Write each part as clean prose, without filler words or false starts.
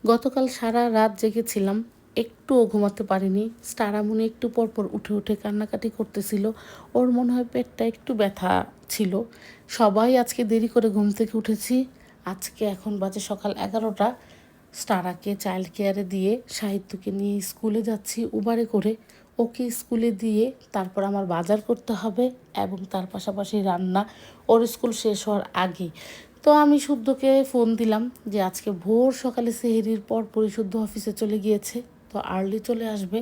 গতকাল সারা রাত জেগেছিলাম, একটুও ঘুমাতে পারিনি। স্টারামুনি একটু পরপর উঠে উঠে কান্নাকাটি করতেছিল। ওর মনে হয় পেটটা একটু ব্যথা ছিল। সবাই আজকে দেরি করে ঘুম থেকে উঠেছি। আজকে এখন বাজে সকাল 11টা। স্টারাকে চাইল্ড কেয়ারে দিয়ে সাহিত্যকে নিয়ে স্কুলে যাচ্ছি উবারে করে। ওকে স্কুলে দিয়ে তারপর আমার বাজার করতে হবে এবং তার পাশাপাশি রান্না ওর স্কুল শেষ হওয়ার আগে। তো আমি শুদ্ধকে ফোন দিলাম যে আজকে ভোর সকালে সেহরির পর পরিশুদ্ধ অফিসে চলে গিয়েছে, তো আর্লি চলে আসবে।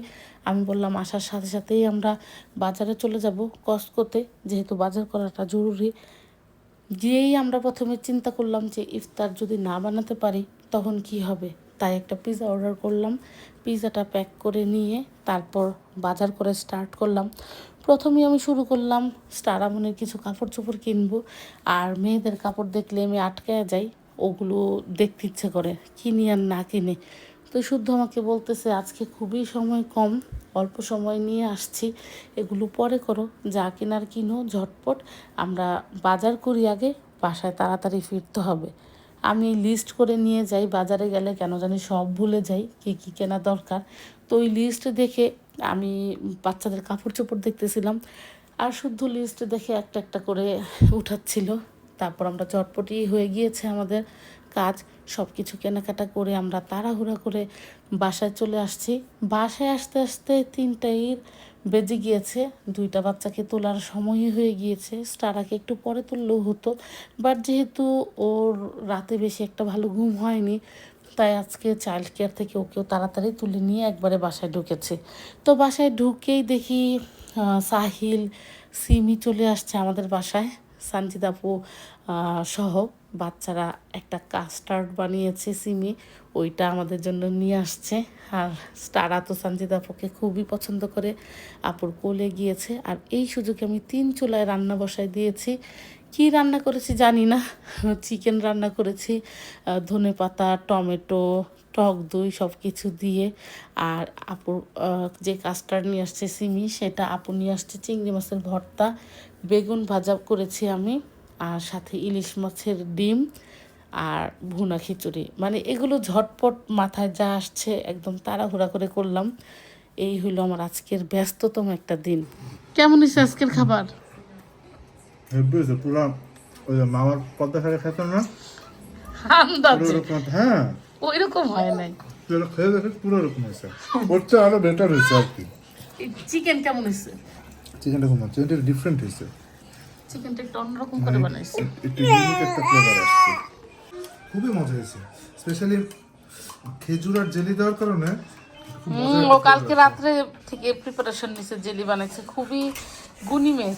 আমি বললাম আসার সাথে সাথেই আমরা বাজারে চলে যাব কস্টকোতে, যেহেতু বাজার করাটা জরুরি। গিয়েই আমরা প্রথমে চিন্তা করলাম যে ইফতার যদি না বানাতে পারি তখন কি হবে, তাই একটা পিৎজা অর্ডার করলাম। পিৎজাটা প্যাক করে নিয়ে তারপর বাজার করে স্টার্ট করলাম। প্রথমেই আমি শুরু করলাম স্টারামনের কিছু কাপড় চোপড় কিনবো। আর মেয়েদের কাপড় দেখলে আমি আটকায় যাই, ওগুলো দেখতে ইচ্ছে করে, কিনি আর না কিনে। তো শুদ্ধ আমাকে বলতেছে আজকে খুবই সময় কম, অল্প সময় নিয়ে আসছি, এগুলো পরে করো, যা কেনার কিনো ঝটপট, আমরা বাজার করি আগে, বাসায় তাড়াতাড়ি ফিরতে হবে। আমি লিস্ট করে নিয়ে যাই, বাজারে গেলে কেন জানি সব ভুলে যাই কী কী কেনা দরকার। তো ওই লিস্ট দেখে আমি বাচ্চাদের কাপড় চোপড় দেখতেছিলাম, আর শুদ্ধ লিস্ট দেখে একটা একটা করে উঠাচ্ছিল। তারপর আমরা চটপটি হয়ে গিয়েছে আমাদের কাজ, সব কিছু কেনাকাটা করে আমরা তাড়াহুড়া করে বাসায় চলে আসছি। বাসায় আসতে আসতে 3টাই বেজে গিয়েছে, 2টা বাচ্চাকে তোলার সময়ই হয়ে গিয়েছে। স্টারাকে একটু পরে তুললেও হতো, বাট যেহেতু ওর রাতে বেশি একটা ভালো ঘুম হয়নি, তাই আজকে চাইল্ড কেয়ার থেকে ওকেও তাড়াতাড়ি তুলে নিয়ে একবারে বাসায় ঢুকেছে। তো বাসায় ঢুকেই দেখি সাহিল সিমি চলে আসছে আমাদের বাসায়। সানজিদ আপু সহ বাচ্চারা একটা কাস্টার্ড বানিয়েছে সিমি, ওইটা আমাদের জন্য নিয়ে আসছে। আর স্টারা তো সানজিদ আপুকে খুবই পছন্দ করে, আপুর কোলে গিয়েছে। আর এই সুযোগে আমি 3 চুলায় রান্না বসায় দিয়েছি। কি রান্না করেছি জানি না, চিকেন রান্না করেছি ধনেপাতা, টমেটো, টক দই সব কিছু দিয়ে। আর আপুর যে কাস্টার্ড নিয়ে আসছে সিমি, সেটা আপু নিয়ে আসছে চিংড়ি মাছের ভর্তা, বেগুন ভাজা করেছি আমি, আর সাথে ইলিশ মাছের ডিম আর ভুনা খিচুড়ি। মানে এগুলো ঝটপট মাথায় যা আসছে একদম তাড়াহুড়া করে করলাম। এই হলো আমার আজকের ব্যস্ততম একটা দিন। কেমন হয়েছে আজকের খাবার? হেব্বি হয়েছে পুরো। ওই যে মামার পদ্মা শাড়ি খাইতাম না, পুরো আন্দাজে ওরকম। হ্যাঁ, ওই রকম হয় নাই। তুই ওটা খেয়ে দেখে পুরো ওরকম হয়েছে। ওর চেয়ে আরো বেটার হয়েছে আর কি। চিকেন কেমন হয়েছে? চিকেনটা খুব মজা, চিকেনটা ডিফারেন্ট হয়েছে, চিকেনটা একটু অন্যরকম করে বানাইছে। একটু ইউনিক একটা ফ্লেভার আসছে। খুবই মজা হয়েছে, স্পেশালি খেজুর আর জেলি দেওয়ার কারণে খুব মজা ও কালকে রাত্রে থেকে প্রিপারেশন নিছে, জেলি বানাইছে, খুবই গুণী মেয়ে।